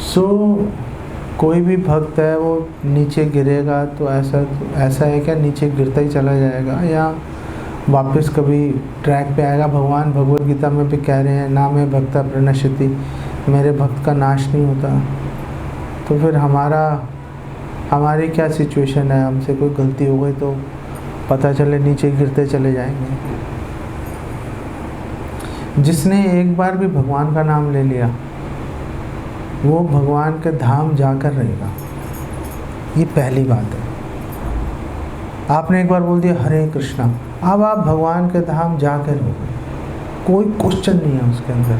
सो कोई भी भक्त है वो नीचे गिरेगा तो ऐसा है क्या, नीचे गिरता ही चला जाएगा या वापस कभी ट्रैक पे आएगा। भगवान भगवद गीता में भी कह रहे हैं, ना मैं भक्ता प्रणश्यति, मेरे भक्त का नाश नहीं होता। तो फिर हमारी क्या सिचुएशन है, हमसे कोई गलती हो गई तो पता चले नीचे गिरते चले जाएंगे। जिसने एक बार भी भगवान का नाम ले लिया वो भगवान के धाम जाकर रहेगा, ये पहली बात है। आपने एक बार बोल दिया हरे कृष्णा, अब आप भगवान के धाम जाकर रहोगे, कोई क्वेश्चन नहीं है उसके अंदर।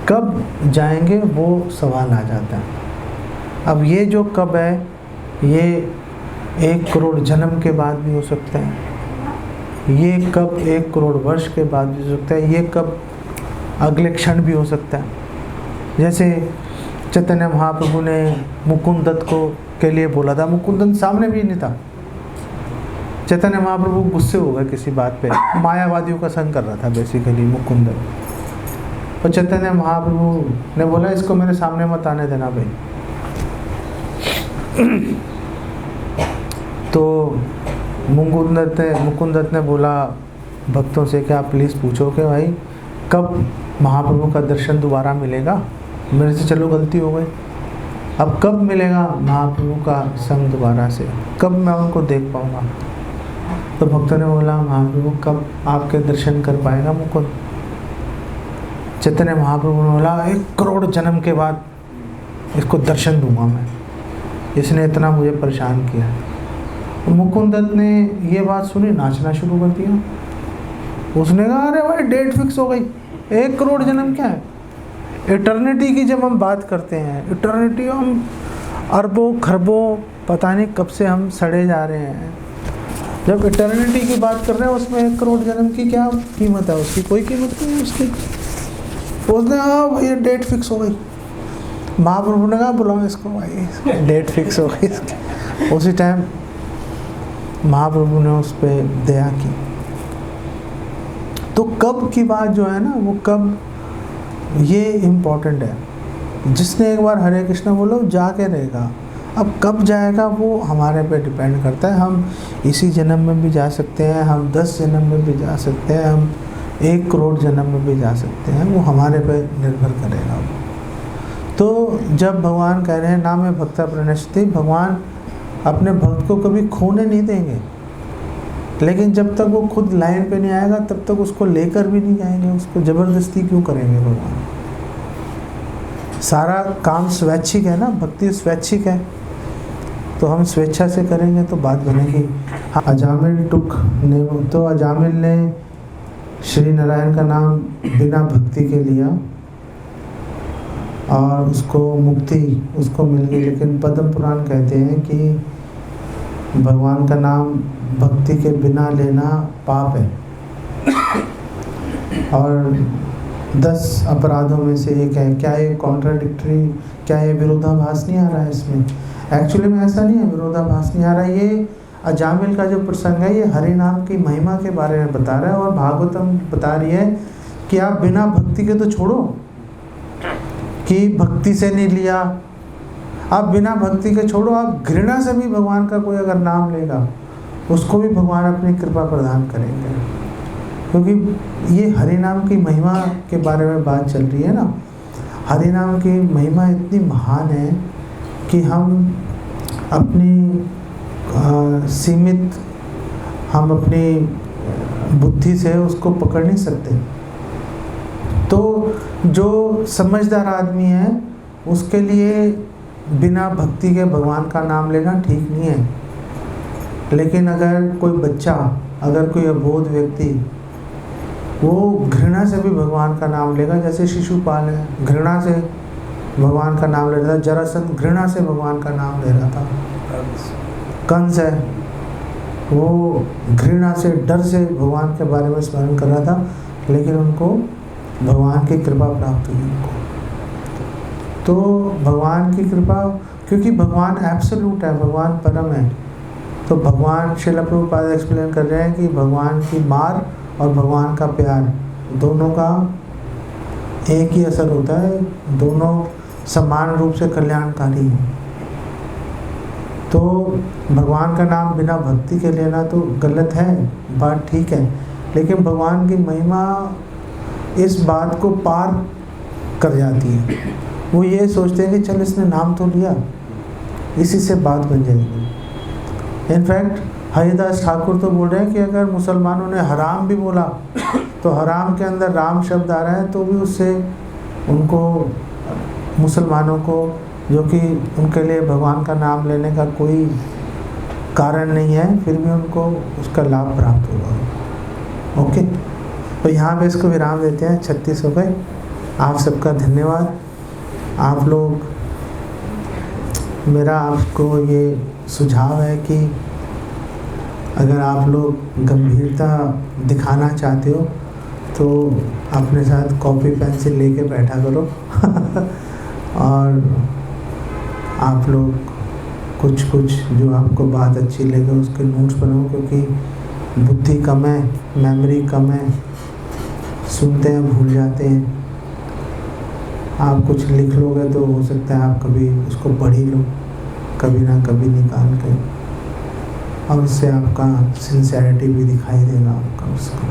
कब जाएंगे वो सवाल आ जाता है। अब ये जो कब है, ये 1 करोड़ जन्म के बाद भी हो सकता है, ये कब 1 करोड़ वर्ष के बाद भी हो सकता है, ये कब अगले क्षण भी हो सकता है। जैसे चैतन्य महाप्रभु ने मुकुंद दत्त के लिए बोला था, मुकुंद दत्त सामने भी नहीं था। चैतन्य महाप्रभु गुस्से हो गए किसी बात पे, मायावादियों का संग कर रहा था बेसिकली मुकुंद दत्त, और चैतन्य महाप्रभु ने बोला इसको मेरे सामने मत आने देना भाई। तो मुकुंद दत्त ने बोला भक्तों से कि आप प्लीज़ पूछो कि भाई कब महाप्रभु का दर्शन दोबारा मिलेगा, मेरे से चलो गलती हो गई, अब कब मिलेगा महाप्रभु का संग दोबारा से, कब मैं उनको देख पाऊँगा। तो भक्तों ने बोला महाप्रभु कब आपके दर्शन कर पाएगा मुकुंद। चैतन्य महाप्रभु ने बोला 1 करोड़ जन्म के बाद इसको दर्शन दूंगा मैं, इसने इतना मुझे परेशान किया। तो मुकुंद दत्त ने ये बात सुनी, नाचना शुरू कर दिया। उसने कहा अरे भाई डेट फिक्स हो गई, 1 करोड़ जन्म क्या है। इटर्निटी की जब हम बात करते हैं, इटर्निटी हम अरबों खरबों पता नहीं कब से हम सड़े जा रहे हैं। जब इटर्निटी की बात कर रहे हैं उसमें 1 करोड़ जन्म की क्या कीमत है, उसकी कोई कीमत नहीं है उसकी। उसने कहा भैया डेट फिक्स हो गई। महाप्रभु ने कहा बुलाओ इसको भाई, डेट फिक्स हो गई। उसी टाइम महाप्रभु ने उस पर दया की। तो कब की बात जो है ना, वो कब, ये इम्पोर्टेंट है। जिसने एक बार हरे कृष्णा बोलो जाके रहेगा। अब कब जाएगा वो हमारे पे डिपेंड करता है। हम इसी जन्म में भी जा सकते हैं, हम 10 जन्म में भी जा सकते हैं, हम 1 करोड़ जन्म में भी जा सकते हैं, वो हमारे पे निर्भर करेगा। तो जब भगवान कह रहे हैं ना मैं भक्ता प्रणश्यति, भगवान अपने भक्त को कभी खोने नहीं देंगे, लेकिन जब तक वो खुद लाइन पे नहीं आएगा तब तक उसको लेकर भी नहीं जाएंगे। उसको ज़बरदस्ती क्यों करेंगे भगवान। सारा काम स्वैच्छिक है ना, भक्ति स्वैच्छिक है, तो हम स्वेच्छा से करेंगे तो बात बनेगी। अजामिल ने श्री नारायण का नाम बिना भक्ति के लिया और उसको मुक्ति उसको मिल गई, लेकिन पद्म पुराण कहते हैं कि भगवान का नाम भक्ति के बिना लेना पाप है और 10 अपराधों में से एक है। क्या ये कॉन्ट्राडिक्टरी, क्या ये विरोधाभास नहीं आ रहा है इसमें? एक्चुअली में ऐसा नहीं है, विरोधाभास नहीं आ रहा है। ये अजामिल का जो प्रसंग है ये हरि नाम की महिमा के बारे में बता रहा है और भागवतम बता रही है कि आप बिना भक्ति के तो छोड़ो कि भक्ति से नहीं लिया, आप बिना भक्ति के छोड़ो, आप घृणा से भी भगवान का कोई अगर नाम लेगा उसको भी भगवान अपनी कृपा प्रदान करेंगे, क्योंकि ये हरि नाम की महिमा के बारे में बात चल रही है ना। हरि नाम की महिमा इतनी महान है कि हम अपनी सीमित, हम अपनी बुद्धि से उसको पकड़ नहीं सकते। तो जो समझदार आदमी है उसके लिए बिना भक्ति के भगवान का नाम लेना ठीक नहीं है, लेकिन अगर कोई बच्चा, अगर कोई अबोध व्यक्ति वो घृणा से भी भगवान का नाम लेगा, जैसे शिशुपाल है घृणा से भगवान का नाम ले रहा था, जरासंध घृणा से भगवान का नाम ले रहा था, कंस है वो घृणा से डर से भगवान के बारे में स्मरण कर रहा था, लेकिन उनको भगवान की कृपा प्राप्त हुई उनको। तो भगवान की कृपा, क्योंकि भगवान एब्सोल्यूट है, भगवान परम है, तो भगवान श्रील प्रभुपाद एक्सप्लेन कर रहे हैं कि भगवान की मार और भगवान का प्यार दोनों का एक ही असर होता है, दोनों समान रूप से कल्याणकारी हैं। तो भगवान का नाम बिना भक्ति के लेना तो गलत है, बात ठीक है, लेकिन भगवान की महिमा इस बात को पार कर जाती है। वो ये सोचते हैं कि चल इसने नाम तो लिया, इसी से बात बन जाएगी। इनफैक्ट हरिदास ठाकुर तो बोल रहे हैं कि अगर मुसलमानों ने हराम भी बोला तो हराम के अंदर राम शब्द आ रहा है तो भी उससे उनको, मुसलमानों को, जो कि उनके लिए भगवान का नाम लेने का कोई कारण नहीं है, फिर भी उनको उसका लाभ प्राप्त होगा। ओके, तो यहाँ पे इसको विराम देते हैं। 36 हो गए। आप सबका धन्यवाद। आप लोग, मेरा आपको ये सुझाव है कि अगर आप लोग गंभीरता दिखाना चाहते हो तो अपने साथ कॉपी पेंसिल लेके बैठा करो और आप लोग कुछ जो आपको बात अच्छी लगे उसके नोट्स बनाओ, क्योंकि बुद्धि कम है, मेमोरी कम है, सुनते हैं भूल जाते हैं। आप कुछ लिख लोगे तो हो सकता है आप कभी उसको पढ़ ही लो, कभी ना कभी निकाल के, और उससे आपका सिंसेरिटी भी दिखाई देगा आपका उसका।